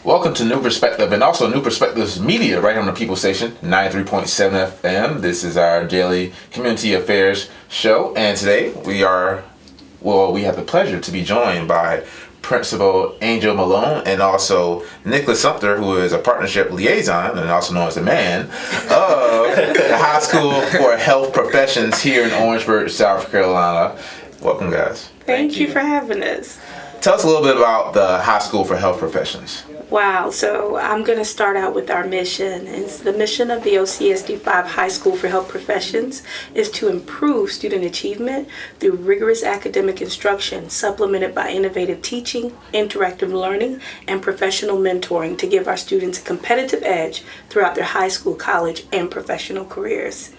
Welcome to New Perspective and also New Perspectives Media right here on the People Station, 93.7 FM. This is our daily community affairs show, and today we have the pleasure to be joined by Principal Angel Malone and also Nicholas Sumter, who is a partnership liaison and also known as the man of the High School for Health Professions here in Orangeburg, South Carolina. Welcome, guys. Thank you for having us. Tell us a little bit about the High School for Health Professions. Wow, so I'm going to start out with our mission. It's the mission of the OCSD5 High School for Health Professions is to improve student achievement through rigorous academic instruction, supplemented by innovative teaching, interactive learning, and professional mentoring to give our students a competitive edge throughout their high school, college, and professional careers.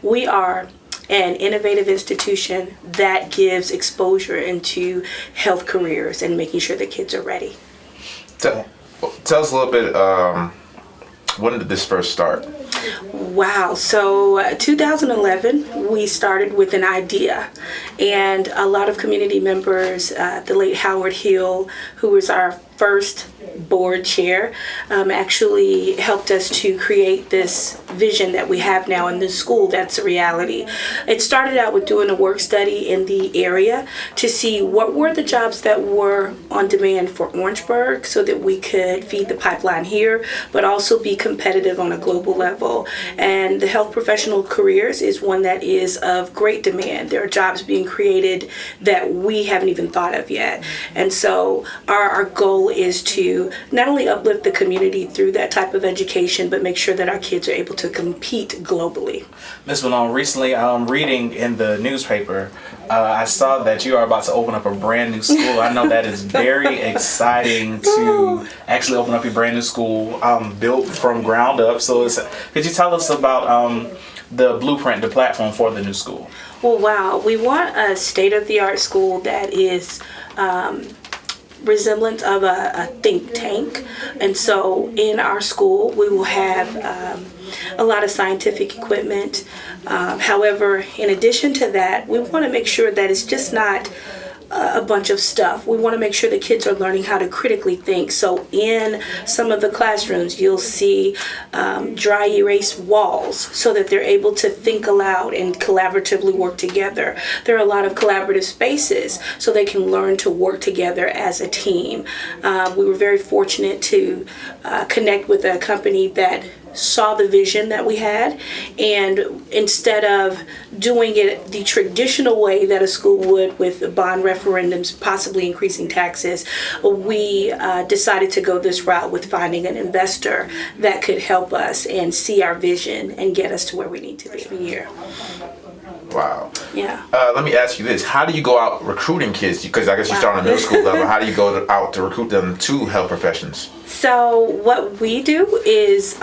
We are an innovative institution that gives exposure into health careers and making sure the kids are ready. Tell us a little bit, when did this first start? Wow, so 2011, we started with an idea, and a lot of community members, the late Howard Hill, who was our first board chair, actually helped us to create this vision that we have now in this school that's a reality. It started out with doing a work study in the area to see what were the jobs that were on demand for Orangeburg so that we could feed the pipeline here, but also be competitive on a global level. And the health professional careers is one that is of great demand. There are jobs being created that we haven't even thought of yet. And so our goal is to not only uplift the community through that type of education, but make sure that our kids are able to compete globally. Ms. Malone, recently reading in the newspaper, I saw that you are about to open up a brand new school. I know that is very exciting to actually open up a brand new school built from ground up. So could you tell us about the blueprint, the platform for the new school? Well, wow. We want a state-of-the-art school that is resemblance of a think tank. And so in our school, we will have a lot of scientific equipment. However, in addition to that, we want to make sure that it's just not a bunch of stuff. We want to make sure the kids are learning how to critically think. So in some of the classrooms, you'll see dry erase walls so that they're able to think aloud and collaboratively work together. There are a lot of collaborative spaces so they can learn to work together as a team. We were very fortunate to connect with a company that saw the vision that we had, and instead of doing it the traditional way that a school would with bond referendums possibly increasing taxes, we decided to go this route with finding an investor that could help us and see our vision and get us to where we need to be here. Wow. Yeah. Let me ask you this. How do you go out recruiting kids? Because I guess you start on the middle school level. How do you go out to recruit them to health professions? So what we do is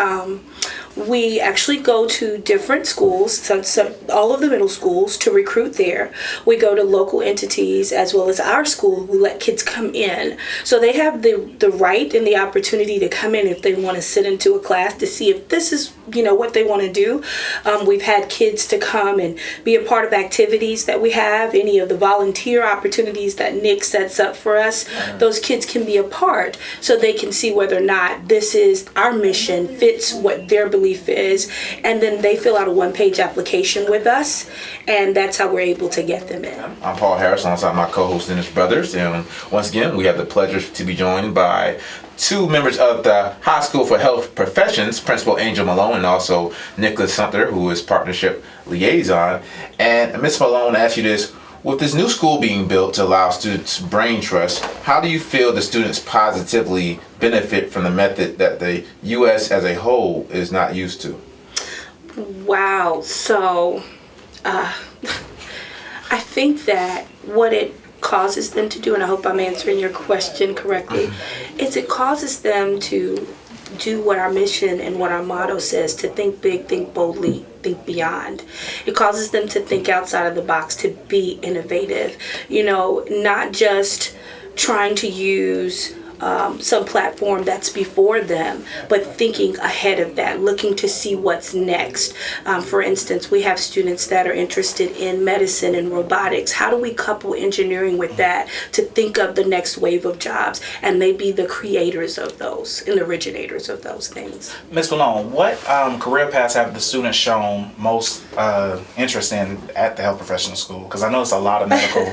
we actually go to different schools, so all of the middle schools, to recruit there. We go to local entities as well as our school. We let kids come in. So they have the right and the opportunity to come in if they want to sit into a class to see if this is, what they want to do. We've had kids to come and be a part of activities that we have, any of the volunteer opportunities that Nick sets up for us. Those kids can be a part so they can see whether or not this is our mission, fits what their belief is, and then they fill out a one-page application with us, and that's how we're able to get them in. I'm Paul Harris, alongside my co-host Dennis Brothers, and once again we have the pleasure to be joined by two members of the High School for Health Professions, Principal Angel Malone and also Nicholas Sumter, who is partnership liaison. And Ms. Malone, I ask you this. With this new school being built to allow students brain trust, how do you feel the students positively benefit from the method that the U.S. as a whole is not used to? Wow. So I think that what it causes them to do, and I hope I'm answering your question correctly, is it causes them to do what our mission and what our motto says, to think big, think boldly, think beyond. It causes them to think outside of the box, to be innovative, not just trying to use some platform that's before them, but thinking ahead of that, looking to see what's next. For instance, we have students that are interested in medicine and robotics. How do we couple engineering with that to think of the next wave of jobs? And they be the creators of those and originators of those things. Ms. Malone, what career paths have the students shown most interest in at the health professional school? Because I know it's a lot of medical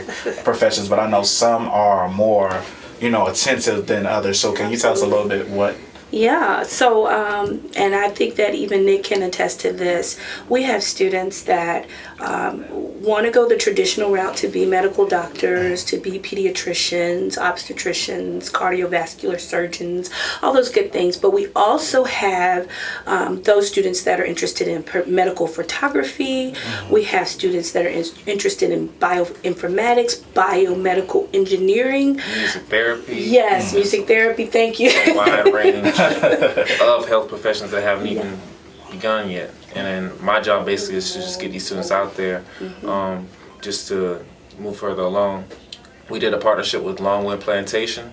professions, but I know some are more, attentive than others. So can you tell us a little bit what? Yeah, so, and I think that even Nick can attest to this. We have students that want to go the traditional route to be medical doctors, to be pediatricians, obstetricians, cardiovascular surgeons, all those good things. But we also have those students that are interested in medical photography. We have students that are interested in bioinformatics, biomedical engineering. Music therapy. Yes, music therapy, thank you. A wide range of health professions that haven't even begun yet. And then my job basically is to just get these students out there, just to move further along. We did a partnership with Longwood Plantation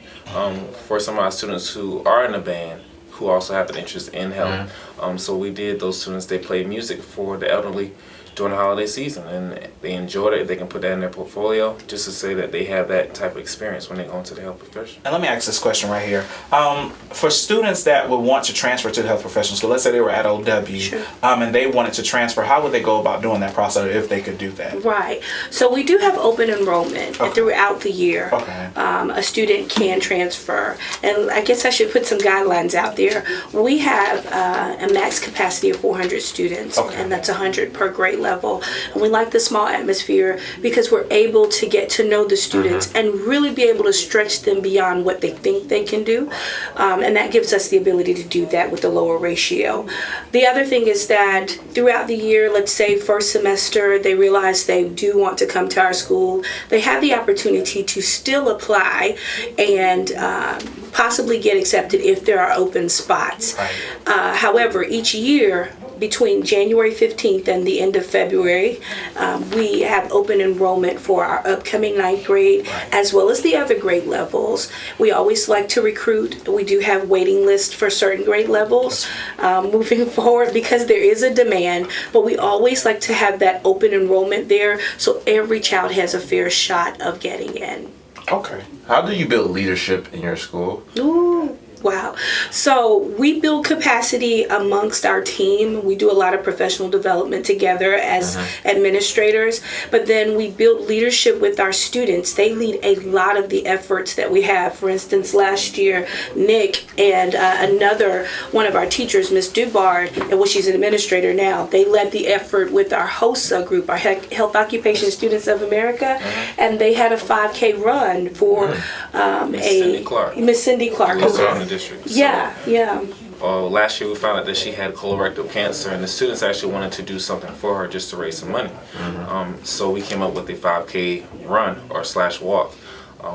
for some of our students who are in the band who also have an interest in health. So we did those students, they play music for the elderly during the holiday season, and they enjoyed it. They can put that in their portfolio just to say that they have that type of experience when they go into the health profession. And let me ask this question right here. For students that would want to transfer to the health professional school, let's say they were at OW, Sure. And they wanted to transfer, how would they go about doing that process if they could do that? Right. So we do have open enrollment Okay. throughout the year. Okay. A student can transfer. And I guess I should put some guidelines out there. We have a max capacity of 400 students, Okay. and that's 100 per grade level. And we like the small atmosphere because we're able to get to know the students and really be able to stretch them beyond what they think they can do. And that gives us the ability to do that with the lower ratio. The other thing is that throughout the year, let's say first semester, they realize they do want to come to our school, they have the opportunity to still apply and possibly get accepted if there are open spots. Right. However, each year, between January 15th and the end of February, we have open enrollment for our upcoming 9th grade, as well as the other grade levels. We always like to recruit. We do have waiting lists for certain grade levels moving forward because there is a demand, but we always like to have that open enrollment there so every child has a fair shot of getting in. Okay. How do you build leadership in your school? Ooh. Wow. So we build capacity amongst our team. We do a lot of professional development together as administrators, but then we build leadership with our students. They lead a lot of the efforts that we have. For instance, last year, Nick and another one of our teachers, Miss Dubard, and well, she's an administrator now, they led the effort with our HOSA group, our Health Occupation Students of America, and they had a 5K run for Miss Cindy Clark. District. Yeah. Last year we found out that she had colorectal cancer, and the students actually wanted to do something for her just to raise some money. So we came up with a 5K run or / walk.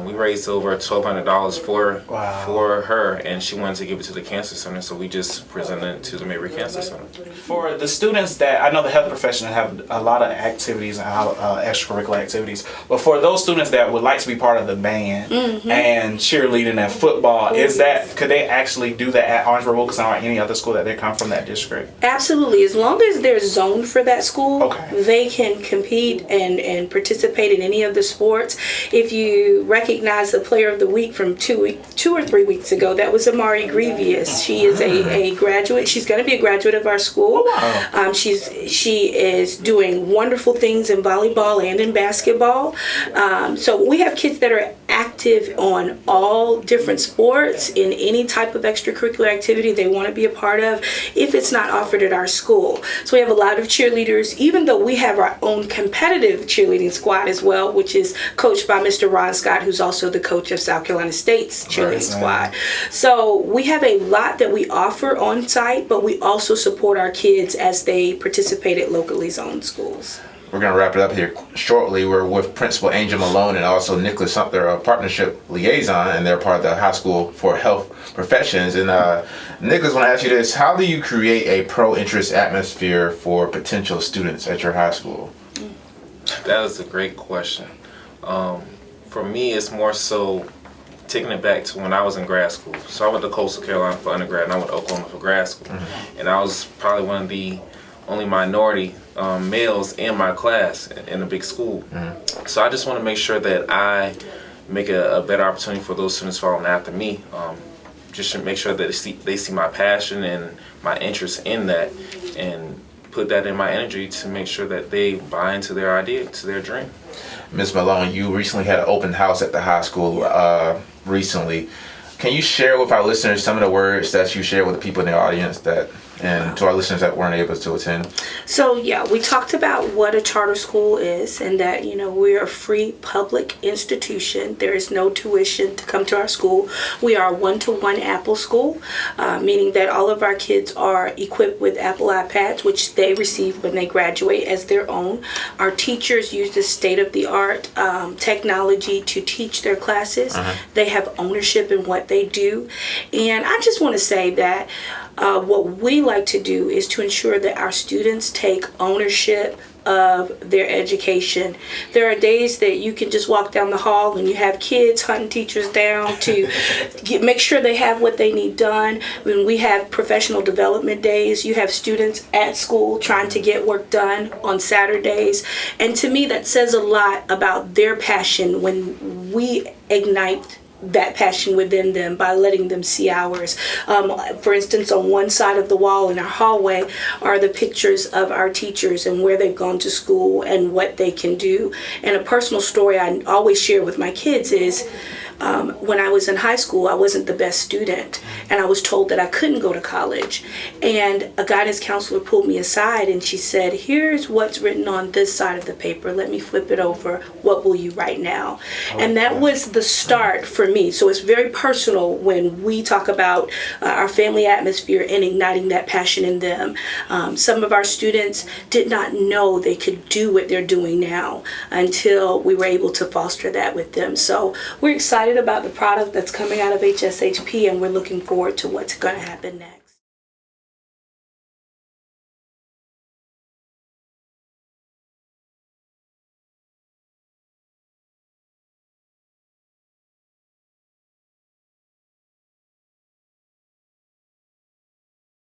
We raised over $1,200 for her, and she wanted to give it to the cancer center, so we just presented it to the Mabry Cancer Center. For the students that, I know the health profession have a lot of activities and extracurricular activities, but for those students that would like to be part of the band and cheerleading and football, could they actually do that at Orangeburg Wilkinson or any other school that they come from that district? Absolutely. As long as they're zoned for that school, Okay. they can compete and participate in any of the sports. If you recognize the player of the week from 2 or 3 weeks ago, that was Amari Grievous. She is a graduate. She's going to be a graduate of our school. She is doing wonderful things in volleyball and in basketball. So we have kids that are active on all different sports in any type of extracurricular activity they want to be a part of if it's not offered at our school. So we have a lot of cheerleaders, even though we have our own competitive cheerleading squad as well, which is coached by Mr. Ron Scott, who's also the coach of South Carolina State's cheerleading squad. So we have a lot that we offer on site, but we also support our kids as they participate at locally zoned schools. We're going to wrap it up here shortly. We're with Principal Angel Malone and also Nicholas Sumter, a partnership liaison, and they're part of the High School for Health Professions. And Nicholas, I want to ask you this. How do you create a pro-interest atmosphere for potential students at your high school? That is a great question. For me, it's more so taking it back to when I was in grad school. So I went to Coastal Carolina for undergrad, and I went to Oklahoma for grad school. And I was probably one of the only minority males in my class in a big school. So I just want to make sure that I make a better opportunity for those students following after me. Just to make sure that they see my passion and my interest in that, and put that in my energy to make sure that they buy into their idea, to their dream. Ms. Malone, you recently had an open house at the high school recently. Can you share with our listeners some of the words that you shared with the people in the audience and to our listeners that weren't able to attend? So yeah, we talked about what a charter school is, and that, you know, we're a free public institution. There is no tuition to come to our school. We are a 1-to-1 Apple school, meaning that all of our kids are equipped with Apple iPads, which they receive when they graduate as their own. Our teachers use the state-of-the-art technology to teach their classes. They have ownership in what they do. And I just want to say that what we like to do is to ensure that our students take ownership of their education. There are days that you can just walk down the hall and you have kids hunting teachers down to make sure they have what they need done. When we have professional development days, you have students at school trying to get work done on Saturdays. And to me, that says a lot about their passion when we ignite that passion within them by letting them see ours. For instance, on one side of the wall in our hallway are the pictures of our teachers and where they've gone to school and what they can do. And a personal story I always share with my kids is when I was in high school, I wasn't the best student, and I was told that I couldn't go to college. And a guidance counselor pulled me aside and she said, "Here's what's written on this side of the paper. Let me flip it over. What will you write now?" And that was the start for me. So it's very personal when we talk about our family atmosphere and igniting that passion in them. Some of our students did not know they could do what they're doing now until we were able to foster that with them. So we're excited about the product that's coming out of HSHP, and we're looking forward to what's going to happen next.